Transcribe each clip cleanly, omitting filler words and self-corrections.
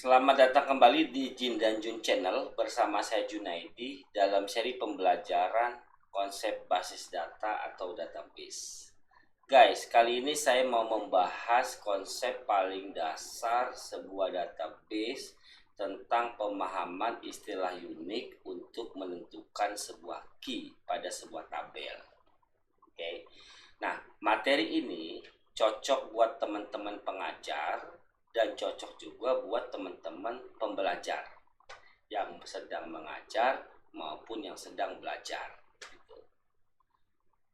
Selamat datang kembali di Jin dan Jun Channel bersama saya Junaidi dalam seri pembelajaran konsep basis data atau database. Guys, kali ini saya mau membahas konsep paling dasar sebuah database tentang pemahaman istilah unik untuk menentukan sebuah key pada sebuah tabel. Oke. Nah, materi ini cocok buat teman-teman pengajar dan cocok juga buat teman-teman pembelajar yang sedang mengajar maupun yang sedang belajar gitu.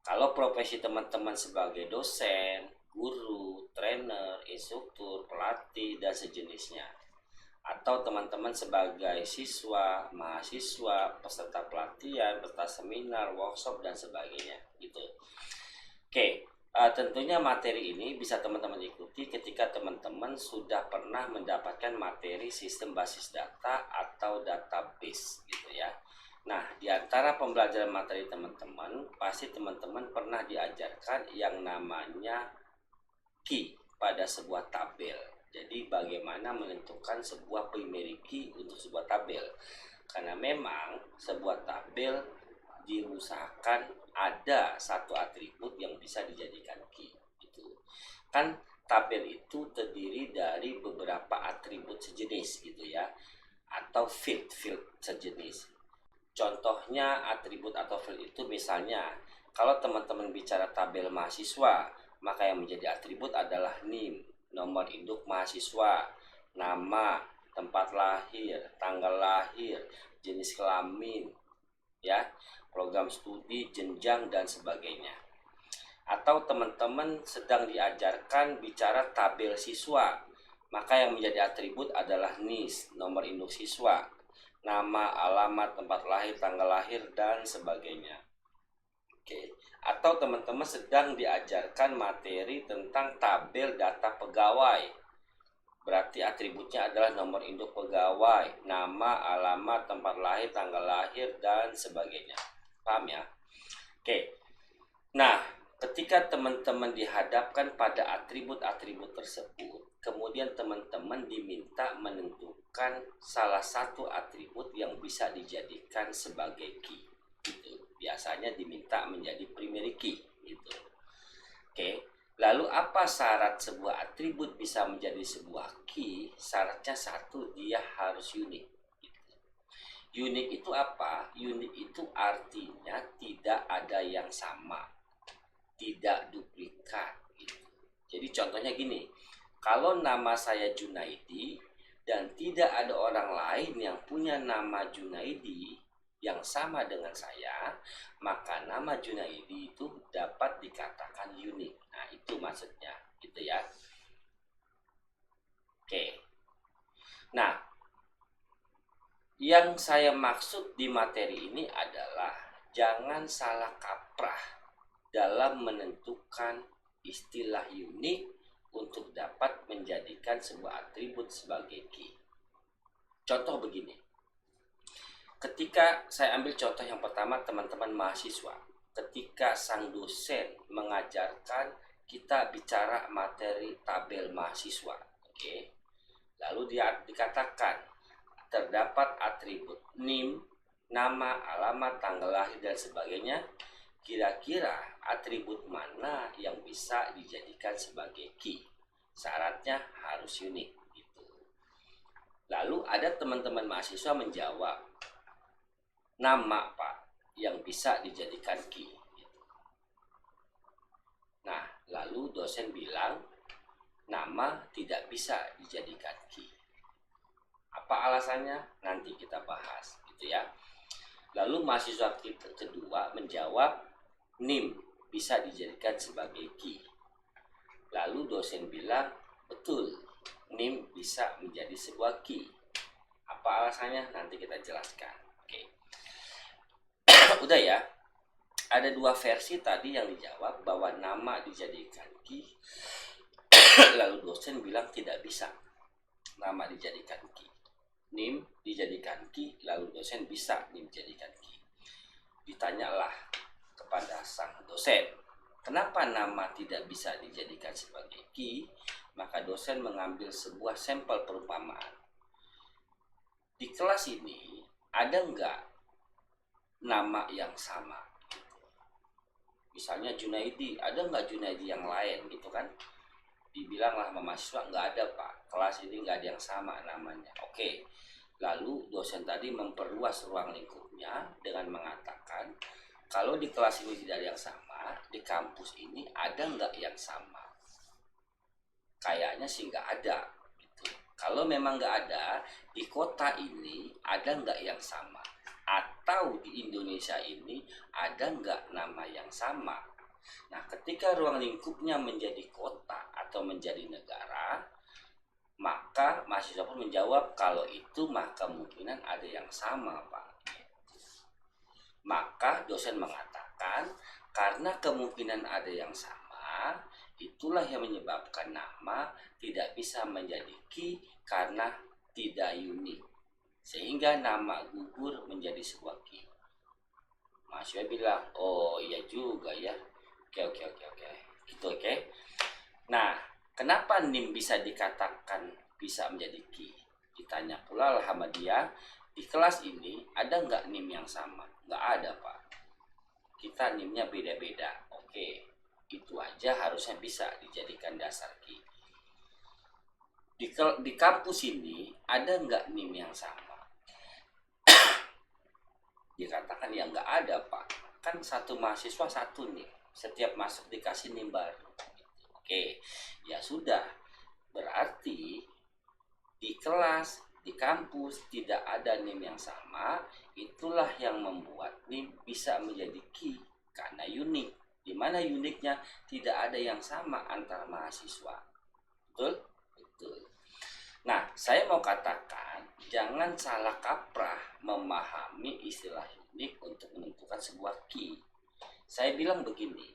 Kalau profesi teman-teman sebagai dosen, guru, trainer, instruktur, pelatih, dan sejenisnya, atau teman-teman sebagai siswa, mahasiswa, peserta pelatihan, peserta seminar, workshop, dan sebagainya gitu. Oke, tentunya materi ini bisa teman-teman ikuti ketika teman-teman sudah pernah mendapatkan materi sistem basis data atau database gitu ya. Nah, di antara pembelajaran materi teman-teman, pasti teman-teman pernah diajarkan yang namanya key pada sebuah tabel. Jadi bagaimana menentukan sebuah primary key untuk sebuah tabel. Karena memang sebuah tabel diusahakan ada satu atribut yang bisa dijadikan key gitu. Kan tabel itu terdiri dari beberapa atribut sejenis gitu ya, atau field sejenis. Contohnya atribut atau field itu misalnya kalau teman-teman bicara tabel mahasiswa, maka yang menjadi atribut adalah NIM, nomor induk mahasiswa, nama, tempat lahir, tanggal lahir, jenis kelamin, ya, program studi, jenjang, dan sebagainya. Atau teman-teman sedang diajarkan bicara tabel siswa, maka yang menjadi atribut adalah NIS, nomor induk siswa, nama, alamat, tempat lahir, tanggal lahir, dan sebagainya. Oke. Atau teman-teman sedang diajarkan materi tentang tabel data pegawai, berarti atributnya adalah nomor induk pegawai, nama, alamat, tempat lahir, tanggal lahir, dan sebagainya. Paham ya? Oke. Nah, ketika teman-teman dihadapkan pada atribut-atribut tersebut, kemudian teman-teman diminta menentukan salah satu atribut yang bisa dijadikan sebagai key. Gitu. Biasanya diminta menjadi primary key gitu. Oke. Lalu apa syarat sebuah atribut bisa menjadi sebuah key? Syaratnya satu, dia harus unik. Unik itu apa? Unik itu artinya tidak ada yang sama, tidak duplikat gitu. Jadi contohnya gini, kalau nama saya Junaidi dan tidak ada orang lain yang punya nama Junaidi yang sama dengan saya, maka nama Junaidi itu dapat dikatakan unik. Nah, itu maksudnya gitu ya. Oke. Nah, yang saya maksud di materi ini adalah jangan salah kaprah dalam menentukan istilah unik untuk dapat menjadikan sebuah atribut sebagai key. Contoh begini. Ketika saya ambil contoh yang pertama teman-teman mahasiswa. Ketika sang dosen mengajarkan kita bicara materi tabel mahasiswa. Oke. Lalu dia dikatakan terdapat atribut NIM, nama, alamat, tanggal lahir, dan sebagainya. Kira-kira atribut mana yang bisa dijadikan sebagai key? Syaratnya harus unik gitu. Lalu ada teman-teman mahasiswa menjawab, nama Pak yang bisa dijadikan key gitu. Nah, lalu dosen bilang nama tidak bisa dijadikan key. Apa alasannya? Nanti kita bahas gitu ya. Lalu mahasiswa kedua menjawab NIM bisa dijadikan sebagai key. Lalu dosen bilang betul, NIM bisa menjadi sebuah key. Apa alasannya? Nanti kita jelaskan. Oke. Udah ya. Ada dua versi tadi yang dijawab bahwa nama dijadikan key. Lalu dosen bilang tidak bisa nama dijadikan key. NIM dijadikan key, lalu dosen bisa NIM dijadikan key. Ditanyalah kepada sang dosen, kenapa nama tidak bisa dijadikan sebagai key? Maka dosen mengambil sebuah sampel perumpamaan. di kelas ini ada nggak nama yang sama? Misalnya Junaidi, ada nggak Junaidi yang lain gitu kan? Dibilanglah sama mahasiswa, nggak ada pak, kelas ini nggak ada yang sama namanya. Oke, lalu dosen tadi memperluas ruang lingkupnya dengan mengatakan, kalau di kelas ini tidak ada yang sama, di kampus ini ada nggak yang sama? Kayaknya sih nggak ada gitu. Kalau memang nggak ada, di kota ini ada nggak yang sama? Atau di Indonesia ini ada nggak nama yang sama? Nah, ketika ruang lingkupnya menjadi kota atau menjadi negara, maka mahasiswa pun menjawab, kalau itu mah kemungkinan ada yang sama, Pak. Maka dosen mengatakan, karena kemungkinan ada yang sama, itulah yang menyebabkan nama tidak bisa menjadi ki karena tidak unik. Sehingga nama gugur menjadi sebuah ki. Mahasiswa bilang, oh iya juga ya. Oke. Gitu oke. Nah, kenapa NIM bisa dikatakan bisa menjadi ki? Ditanya pula lah sama dia, di kelas ini ada nggak NIM yang sama? Nggak ada pak. Kita NIM-nya beda-beda. Oke, itu aja harusnya bisa dijadikan dasar ki. Di kampus ini ada nggak NIM yang sama? Dikatakan ya nggak ada pak. Kan satu mahasiswa satu NIM. Setiap masuk dikasih NIM baru. Oke, ya sudah. Berarti di kelas, di kampus tidak ada NIM yang sama. Itulah yang membuat NIM bisa menjadi ki karena unik. Di mana uniknya tidak ada yang sama antara mahasiswa. Betul? Betul. Nah, saya mau katakan jangan salah kaprah memahami istilah unik untuk menentukan sebuah ki. Saya bilang begini,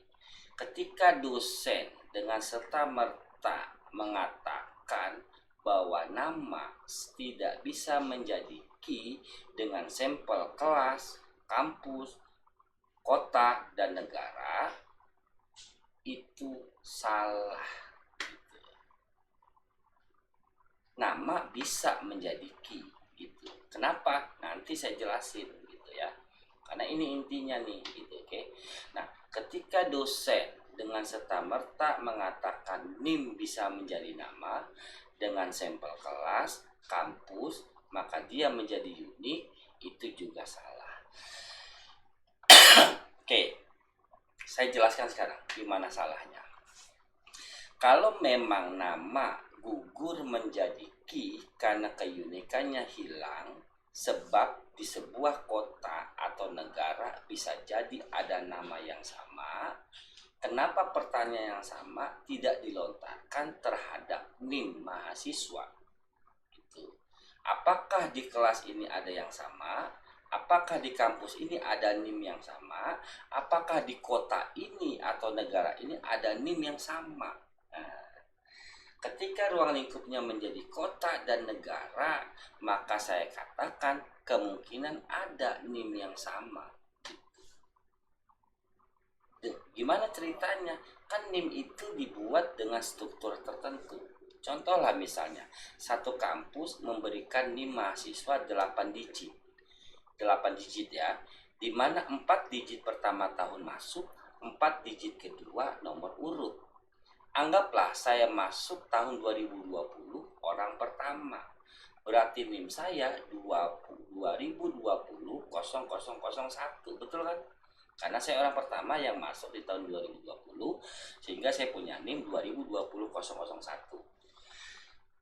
ketika dosen dengan serta-merta mengatakan bahwa nama tidak bisa menjadi ki dengan sampel kelas, kampus, kota, dan negara, itu salah. Nama bisa menjadi ki gitu. Kenapa? Nanti saya jelasin gitu ya. Karena ini intinya nih gitu, oke. Nah, ketika dosen dengan serta-merta mengatakan NIM bisa menjadi nama dengan sampel kelas, kampus, maka dia menjadi unik, itu juga salah. Oke, saya jelaskan sekarang gimana salahnya. Kalau memang nama gugur menjadi ki karena keunikannya hilang, sebab di sebuah kota atau negara bisa jadi ada nama yang sama, kenapa pertanyaan yang sama tidak dilontarkan terhadap NIM mahasiswa? Gitu. Apakah di kelas ini ada yang sama? Apakah di kampus ini ada NIM yang sama? Apakah di kota ini atau negara ini ada NIM yang sama? Nah, ketika ruang lingkupnya menjadi kota dan negara, maka saya katakan kemungkinan ada NIM yang sama. Gimana ceritanya? Kan NIM itu dibuat dengan struktur tertentu. Contohlah misalnya, satu kampus memberikan NIM mahasiswa 8 digit. 8 digit ya, di mana 4 digit pertama tahun masuk, 4 digit kedua nomor urut. Anggaplah saya masuk tahun 2020 orang pertama. Berarti NIM saya 2020 0001. Betul kan? Karena saya orang pertama yang masuk di tahun 2020, sehingga saya punya NIM 2020 001.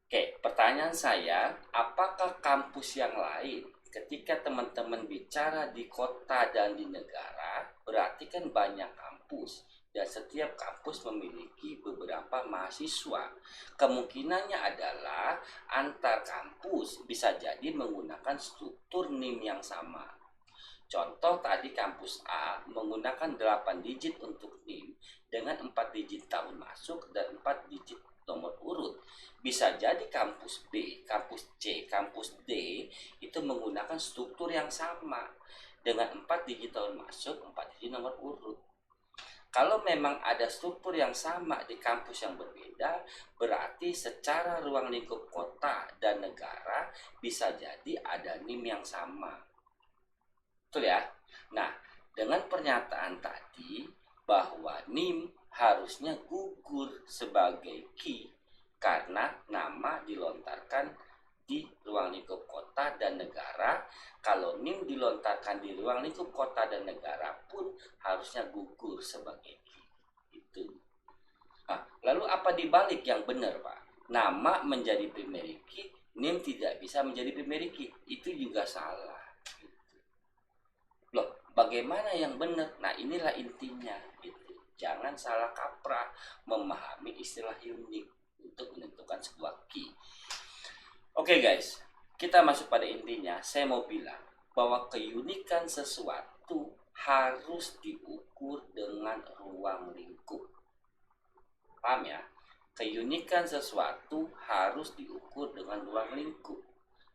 Oke, pertanyaan saya, apakah kampus yang lain ketika teman-teman bicara di kota dan di negara, berarti kan banyak kampus dan setiap kampus memiliki beberapa mahasiswa. Kemungkinannya adalah antar kampus bisa jadi menggunakan struktur NIM yang sama. Contoh tadi kampus A menggunakan 8 digit untuk NIM dengan 4 digit tahun masuk dan 4 digit nomor urut. Bisa jadi kampus B, kampus C, kampus D itu menggunakan struktur yang sama dengan 4 digit tahun masuk, 4 digit nomor urut. Kalau memang ada struktur yang sama di kampus yang berbeda, berarti secara ruang lingkup kota dan negara bisa jadi ada NIM yang sama. Betul ya? Nah, dengan pernyataan tadi bahwa NIM harusnya gugur sebagai key karena nama dilontarkan di ruang lingkup kota dan negara. Kalau NIM dilontarkan di ruang lingkup kota dan negara pun harusnya gugur sebagai key. Itu. Nah, lalu apa dibalik yang benar, Pak? Nama menjadi primary key, NIM tidak bisa menjadi primary key. Itu juga salah. Loh, bagaimana yang benar? Nah, inilah intinya gitu. Jangan salah kaprah memahami istilah unik untuk menentukan sebuah key. Oke guys, kita masuk pada intinya. Saya mau bilang bahwa keunikan sesuatu harus diukur dengan ruang lingkup. Paham ya? Keunikan sesuatu harus diukur dengan ruang lingkup.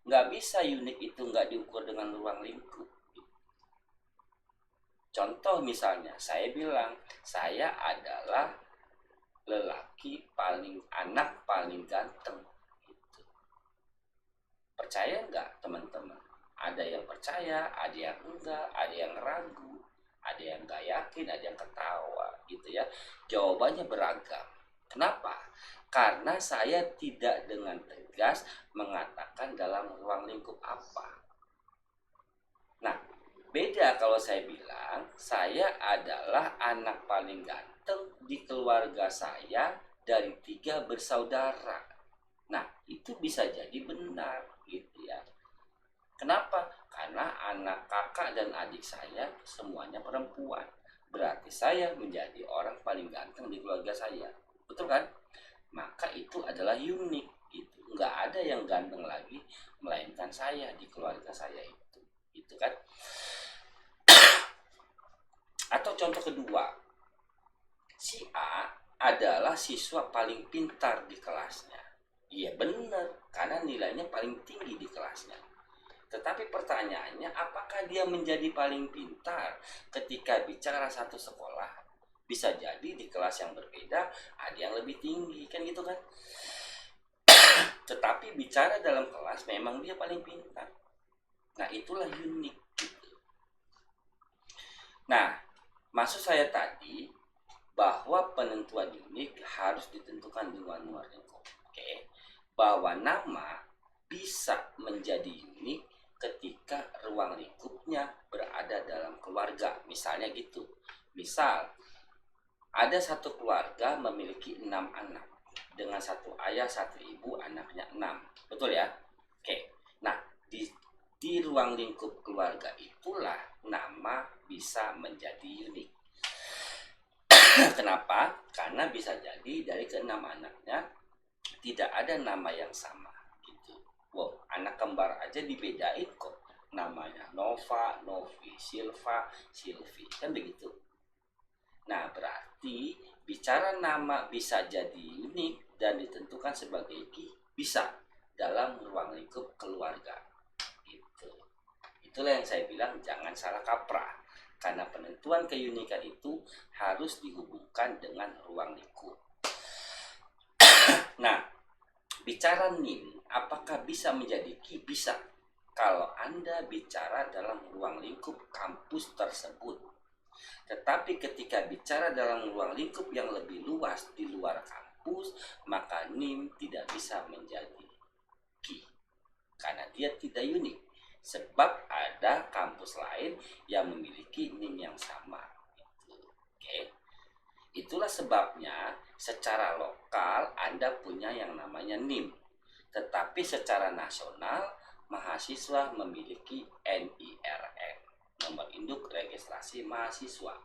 Nggak bisa unik itu nggak diukur dengan ruang lingkup. Contoh misalnya, saya bilang, saya adalah anak paling ganteng. Gitu. Percaya nggak teman-teman? Ada yang percaya, ada yang enggak, ada yang ragu, ada yang nggak yakin, ada yang ketawa, gitu ya. Jawabannya beragam. Kenapa? Karena saya tidak dengan tegas mengatakan dalam ruang lingkup apa. Nah, beda kalau saya bilang, saya adalah anak paling ganteng di keluarga saya dari 3 bersaudara. Nah, itu bisa jadi benar gitu ya. Kenapa? Karena anak kakak dan adik saya semuanya perempuan. Berarti saya menjadi orang paling ganteng di keluarga saya. Betul kan? Maka itu adalah unik gitu. Nggak ada yang ganteng lagi melainkan saya di keluarga saya itu. Gitu kan? Atau contoh kedua, si A adalah siswa paling pintar di kelasnya. Iya benar, karena nilainya paling tinggi di kelasnya. Tetapi pertanyaannya, apakah dia menjadi paling pintar ketika bicara satu sekolah? Bisa jadi di kelas yang berbeda ada yang lebih tinggi, kan gitu kan? Tetapi bicara dalam kelas memang dia paling pintar. Nah, itulah unik gitu. Nah, maksud saya tadi bahwa penentuan unik harus ditentukan dengan luar lingkup. Oke. Bahwa nama bisa menjadi unik ketika ruang lingkupnya berada dalam keluarga. Misalnya gitu. Misal ada satu keluarga memiliki 6 anak dengan satu ayah, satu ibu, anaknya 6. Betul ya? Oke. Nah, di ruang lingkup keluarga itulah nama bisa menjadi unik. Kenapa? Karena bisa jadi dari ke-6 anaknya tidak ada nama yang sama gitu. Wow, anak kembar aja dibedain kok. Namanya Nova, Novi, Silva, Silvi, kan begitu. Nah, berarti bicara nama bisa jadi unik dan ditentukan sebagai key bisa dalam ruang lingkup keluarga. Gitu. Itulah yang saya bilang jangan salah kaprah. Karena penentuan keunikan itu harus dihubungkan dengan ruang lingkup. Nah, bicara NIM, apakah bisa menjadi key? Bisa. Kalau Anda bicara dalam ruang lingkup kampus tersebut. Tetapi ketika bicara dalam ruang lingkup yang lebih luas di luar kampus, maka NIM tidak bisa menjadi key. Karena dia tidak unik. Sebab ada kampus lain yang memiliki NIM yang sama. Oke. Itulah sebabnya secara lokal Anda punya yang namanya NIM. Tetapi secara nasional mahasiswa memiliki NIRN, nomor induk registrasi mahasiswa.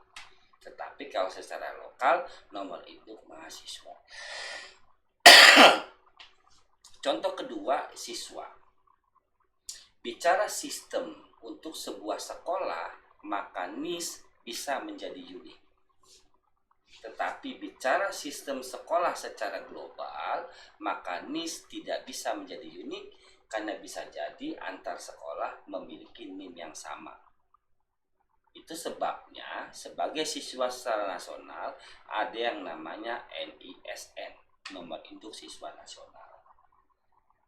Tetapi kalau secara lokal nomor induk mahasiswa. Contoh kedua, siswa. Bicara sistem untuk sebuah sekolah, maka NIS bisa menjadi unik. Tetapi bicara sistem sekolah secara global, maka NIS tidak bisa menjadi unik karena bisa jadi antar sekolah memiliki NIM yang sama. Itu sebabnya sebagai siswa secara nasional ada yang namanya NISN, nomor induk siswa nasional.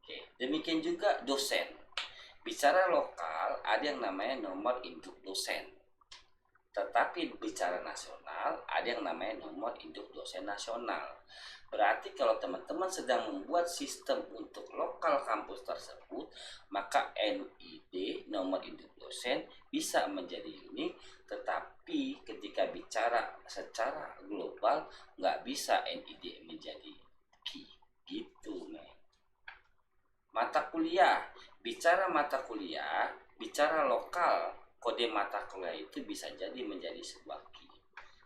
Oke, demikian juga dosen. Bicara lokal ada yang namanya nomor induk dosen. Tetapi bicara nasional ada yang namanya nomor induk dosen nasional. Berarti kalau teman-teman sedang membuat sistem untuk lokal kampus tersebut, maka NID nomor induk dosen bisa menjadi unik, tetapi ketika bicara secara global nggak bisa NID menjadi key gitu, men. Mata kuliah, bicara mata kuliah, bicara lokal, kode mata kuliah itu bisa jadi menjadi sebuah key.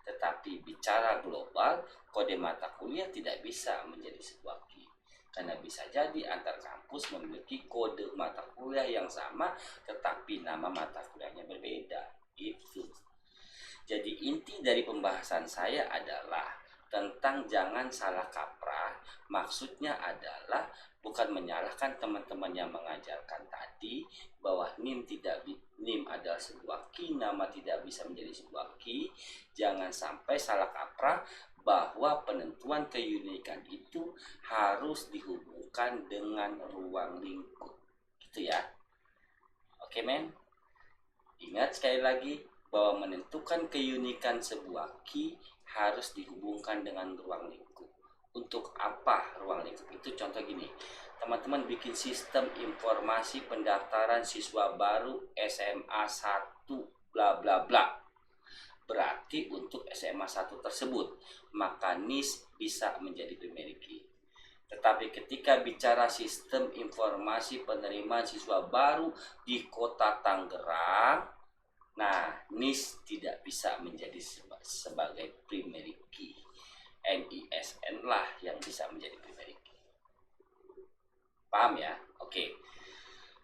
Tetapi bicara global, kode mata kuliah tidak bisa menjadi sebuah key. Karena bisa jadi antar kampus memiliki kode mata kuliah yang sama, tetapi nama mata kuliahnya berbeda. Itu. Jadi inti dari pembahasan saya adalah tentang jangan salah kaprah. Maksudnya adalah bukan menyalahkan teman-teman yang mengajarkan tadi bahwa NIM adalah sebuah key, nama tidak bisa menjadi sebuah key. Jangan sampai salah kaprah bahwa penentuan keunikan itu harus dihubungkan dengan ruang lingkup. Gitu ya. Oke, men. Ingat sekali lagi bahwa menentukan keunikan sebuah key harus dihubungkan dengan ruang lingkup. Untuk apa ruang lingkup itu? Contoh gini, teman-teman bikin sistem informasi pendaftaran siswa baru SMA 1 bla bla bla. Berarti untuk SMA 1 tersebut, maka NIS bisa menjadi primary key. Tetapi ketika bicara sistem informasi penerimaan siswa baru di kota Tangerang, nah NIS tidak bisa menjadi sebagai primary key. NISN lah yang bisa menjadi primary key. Paham ya? Oke.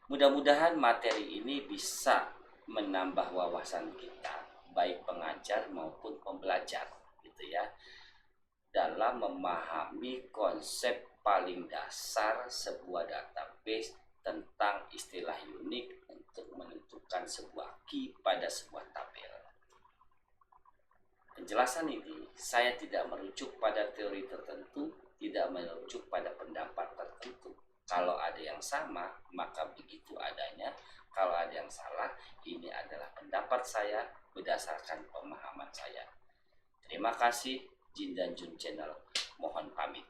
Mudah-mudahan materi ini bisa menambah wawasan kita, baik pengajar maupun pembelajar, gitu ya, dalam memahami konsep paling dasar sebuah database tentang istilah unik untuk menentukan sebuah key pada sebuah tabel. Penjelasan ini saya tidak merujuk pada teori tertentu, tidak merujuk pada pendapat tertentu. Kalau ada yang sama, maka begitu adanya. Kalau ada yang salah, ini adalah pendapat saya berdasarkan pemahaman saya. Terima kasih. Jin dan Jun Channel mohon pamit.